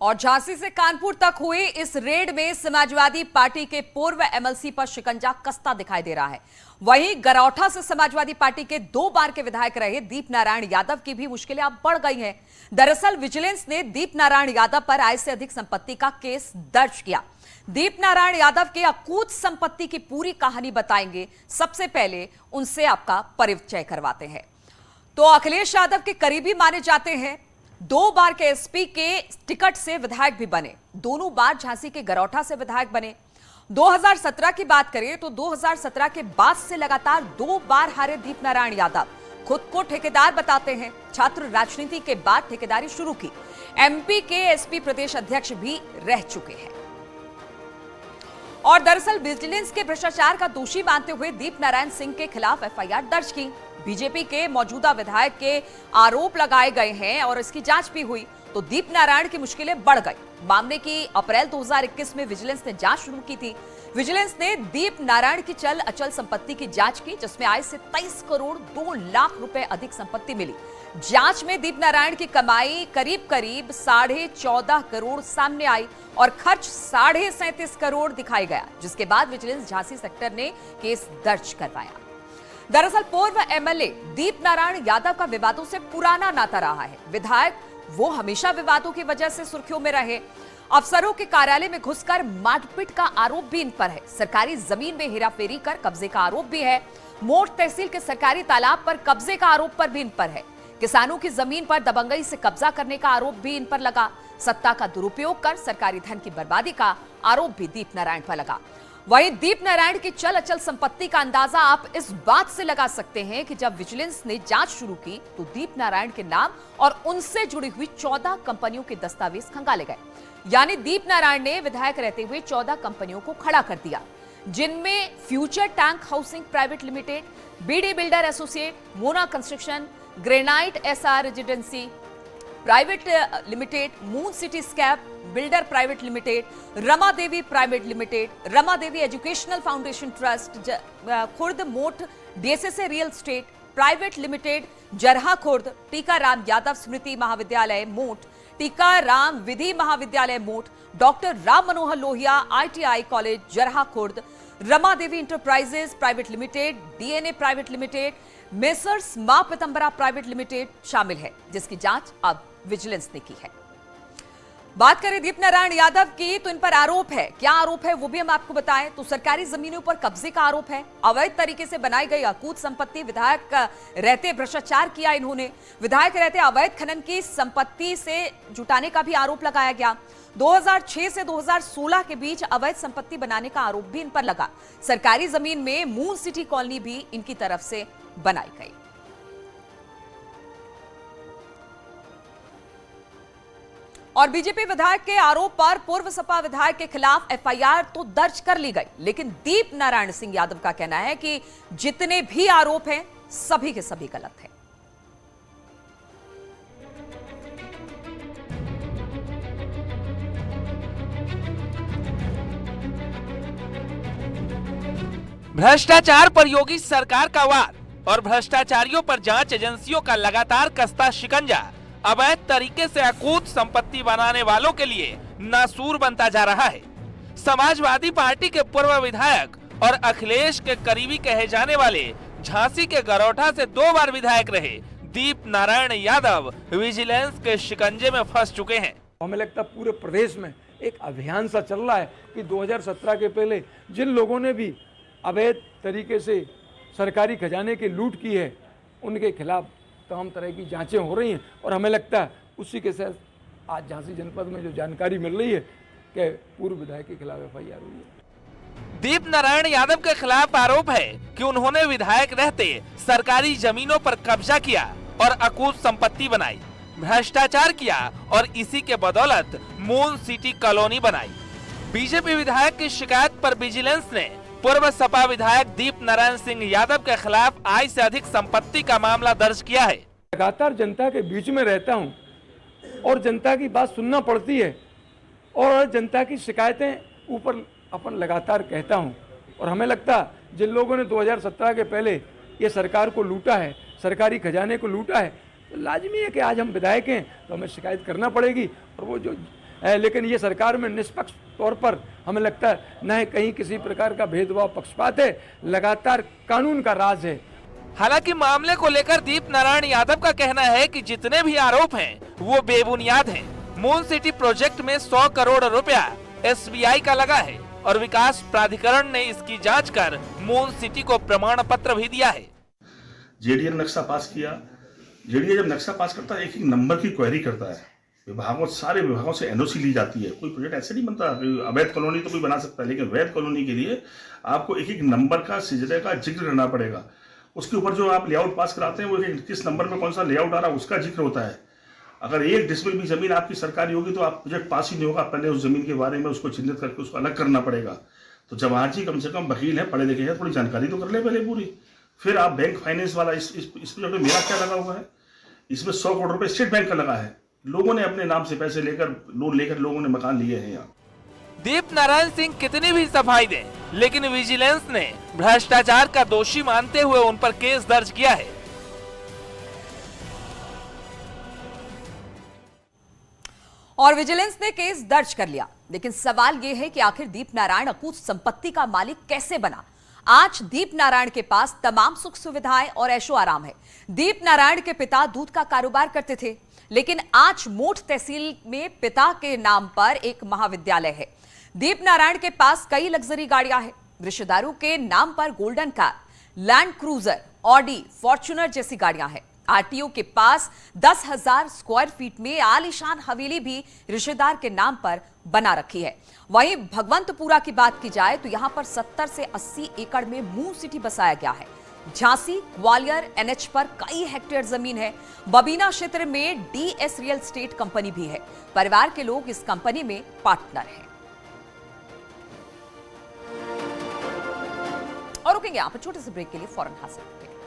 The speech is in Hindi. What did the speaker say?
और झांसी से कानपुर तक हुई इस रेड में समाजवादी पार्टी के पूर्व एमएलसी पर शिकंजा कसता दिखाई दे रहा है। वहीं गरौठा से समाजवादी पार्टी के 2 बार के विधायक रहे दीप नारायण यादव की भी मुश्किलें अब बढ़ गई हैं। दरअसल विजिलेंस ने दीप नारायण यादव पर आय से अधिक संपत्ति का केस दर्ज किया। दीप नारायण यादव के अकूत संपत्ति की पूरी कहानी बताएंगे। सबसे पहले उनसे आपका परिचय करवाते हैं। तो अखिलेश यादव के करीबी माने जाते हैं। 2 बार के एसपी के टिकट से विधायक भी बने। दोनों बार झांसी के गरौठा से विधायक बने। 2017 की बात करें तो 2017 के बाद से लगातार 2 बार हारे दीप नारायण यादव। खुद को ठेकेदार बताते हैं। छात्र राजनीति के बाद ठेकेदारी शुरू की। एमपी के एसपी प्रदेश अध्यक्ष भी रह चुके हैं। और दरअसल विजिलेंस के भ्रष्टाचार का दोषी मानते हुए दीप नारायण सिंह के खिलाफ एफआईआर दर्ज की। बीजेपी के मौजूदा विधायक के आरोप लगाए गए हैं और इसकी जांच भी हुई तो दीप नारायण की मुश्किलें बढ़ गई। मामले की अप्रैल 2021 में विजिलेंस ने जांच शुरू की थी। विजिलेंस ने दीप नारायण की चल अचल संपत्ति की जांच की, जिसमें आय से 23 करोड़ 2 लाख रुपए अधिक संपत्ति मिली। जांच में दीप नारायण की कमाई करीब 14.5 करोड़ सामने आई और खर्च 37.5 करोड़ दिखाई गया, जिसके बाद विजिलेंस झांसी सेक्टर ने केस दर्ज करवाया। दरअसल पूर्व एमएलए दीप नारायण यादव का विवादों से पुराना नाता रहा है। विधायक वो हमेशा विवादों की वजह से सुर्खियों में रहे। अफसरों के कार्यालय में घुसकर मारपीट का आरोप भी इन पर है। सरकारी जमीन में हेराफेरी कर कब्जे का आरोप भी है। मोट तहसील के सरकारी तालाब पर कब्जे का आरोप पर भी इन पर है। किसानों की जमीन पर दबंगई से कब्जा करने का आरोप भी इन पर लगा। सत्ता का दुरुपयोग कर सरकारी धन की बर्बादी का आरोप भी दीप नारायण पर लगा। वहीं दीप नारायण की चल अचल संपत्ति का अंदाजा आप इस बात से लगा सकते हैं कि जब विजिलेंस ने जांच शुरू की तो दीप नारायण के नाम और उनसे जुड़ी हुई 14 कंपनियों के दस्तावेज खंगाले गए। यानी दीप नारायण ने विधायक रहते हुए 14 कंपनियों को खड़ा कर दिया, जिनमें future tank housing private limited, BD builder associate, Mona construction, granite SR residency private limited, moon city scape builder private limited, Rama Devi private limited, Rama Devi educational foundation trust Khurd, Mot DSSA real estate private limited Jarha Khurd, Tikaram Yadav स्मृति महाविद्यालय मोट, टीकाराम विधि महाविद्यालय Mot, doctor Ram Manohar Lohia ITI college Jarha Khurd, Rama Devi enterprises private limited, DNA private limited, messrs Maa Pitambara private limited शामिल है, जिसकी जांच अब विजिलेंस ने की है। बात करें दीप नारायण यादव की तो इन पर आरोप है। क्या आरोप है वो भी हम आपको बताएं तो सरकारी जमीनों पर कब्जे का आरोप है। अवैध तरीके से बनाई गई अकूत संपत्ति, विधायक रहते भ्रष्टाचार किया इन्होंने। विधायक रहते अवैध खनन की संपत्ति से जुटाने का भी आरोप लगाया गया। 2006 से 2016 के बीच अवैध संपत्ति बनाने का आरोप भी इन पर लगा। सरकारी जमीन में मून सिटी कॉलोनी भी इनकी तरफ से बनाई गई। और बीजेपी विधायक के आरोप पर पूर्व सपा विधायक के खिलाफ एफआईआर तो दर्ज कर ली गई, लेकिन दीप नारायण सिंह यादव का कहना है कि जितने भी आरोप हैं सभी के सभी गलत हैं। भ्रष्टाचार पर योगी सरकार का वार और भ्रष्टाचारियों पर जांच एजेंसियों का लगातार कसता शिकंजा अवैध तरीके से अकूत संपत्ति बनाने वालों के लिए नासूर बनता जा रहा है। समाजवादी पार्टी के पूर्व विधायक और अखिलेश के करीबी कहे जाने वाले झांसी के गरौठा से 2 बार विधायक रहे दीप नारायण यादव विजिलेंस के शिकंजे में फंस चुके हैं। हमें लगता है पूरे प्रदेश में एक अभियान सा चल रहा है कि 2017 के पहले जिन लोगों ने भी अवैध तरीके से सरकारी खजाने की लूट की है उनके खिलाफ तमाम तरह की जांचें हो रही हैं और हमें लगता है उसी के साथ आज झांसी जनपद में जो जानकारी मिल रही है कि पूर्व विधायक के खिलाफ एफआईआर हुई है। दीप नारायण यादव के खिलाफ आरोप है कि उन्होंने विधायक रहते सरकारी जमीनों पर कब्जा किया और अकूत संपत्ति बनाई, भ्रष्टाचार किया और इसी के बदौलत मून सिटी कॉलोनी बनाई। बीजेपी विधायक की शिकायत पर विजिलेंस ने पूर्व सपा विधायक दीप नारायण सिंह यादव के खिलाफ आय से अधिक संपत्ति का मामला दर्ज किया है। लगातार जनता के बीच में रहता हूं और जनता की बात सुनना पड़ती है और जनता की शिकायतें ऊपर अपन लगातार कहता हूं और हमें लगता जिन लोगों ने 2017 के पहले ये सरकार को लूटा है, सरकारी खजाने को लूटा है, तो लाजमी है कि आज हम विधायक हैं तो हमें शिकायत करना पड़ेगी और वो जो लेकिन ये सरकार में निष्पक्ष तौर पर हमें लगता है न कहीं किसी प्रकार का भेदभाव पक्षपात है, लगातार कानून का राज है। हालांकि मामले को लेकर दीप नारायण यादव का कहना है कि जितने भी आरोप हैं वो बेबुनियाद हैं। मून सिटी प्रोजेक्ट में 100 करोड़ रुपया SBI का लगा है और विकास प्राधिकरण ने इसकी जांच कर मून सिटी को प्रमाण पत्र भी दिया है। जेडीए ने नक्शा पास किया। जेडीए जब नक्शा पास करता है, एक एक नंबर की क्वेरी करता है, विभागों, सारे विभागों से एनओसी ली जाती है। कोई प्रोजेक्ट ऐसे नहीं बनता। अवैध कॉलोनी तो कोई बना सकता है, लेकिन वैध कॉलोनी के लिए आपको एक एक नंबर का, सिजरे का जिक्र करना पड़ेगा। उसके ऊपर जो आप लेआउट पास कराते हैं, वो किस नंबर में कौन सा लेआउट आ रहा है उसका जिक्र होता है। अगर 1 डिसमिल भी जमीन आपकी सरकारी होगी तो आप प्रोजेक्ट पास ही नहीं होगा। पहले उस जमीन के बारे में उसको चिन्हित करके उसको अलग करना पड़ेगा। तो जवाहर जी कम से कम वकील है, पढ़े लिखे हैं, थोड़ी जानकारी तो कर ले पहले पूरी। फिर आप बैंक फाइनेंस वाला, इस प्रोजेक्ट में मेरा क्या लगा हुआ है, इसमें 100 करोड़ रुपए स्टेट बैंक का लगा है। लोगों ने अपने नाम से पैसे लेकर, लोन लेकर लोगों ने मकान लिए हैं यहाँ। दीप नारायण सिंह कितनी भी सफाई दें, लेकिन विजिलेंस ने भ्रष्टाचार का दोषी मानते हुए उन पर केस दर्ज किया है। और विजिलेंस ने केस दर्ज कर लिया, लेकिन सवाल यह है कि आखिर दीप नारायण अकूत संपत्ति का मालिक कैसे बना। आज दीप नारायण के पास तमाम सुख सुविधाएं और ऐशो आराम है। दीप नारायण के पिता दूध का कारोबार करते थे, लेकिन आज मोठ तहसील में पिता के नाम पर एक महाविद्यालय है। दीप नारायण के पास कई लग्जरी गाड़ियां हैं। रिश्तेदारों के नाम पर golden car, land cruiser, Audi, Fortuner जैसी गाड़ियां हैं। आरटीओ के पास 10,000 स्क्वायर फीट में आलीशान हवेली भी रिश्तेदार के नाम पर बना रखी है। वहीं भगवंतपुरा की बात की जाए तो यहां पर 70 से 80 एकड़ में मून सिटी बसाया गया है। झांसी ग्वालियर NH पर कई हेक्टेयर जमीन है। बबीना क्षेत्र में DS रियल एस्टेट कंपनी भी है। परिवार के लोग इस कंपनी में पार्टनर हैं। और रुकेंगे यहां पर छोटे से ब्रेक के लिए, फौरन हासिल करेंगे।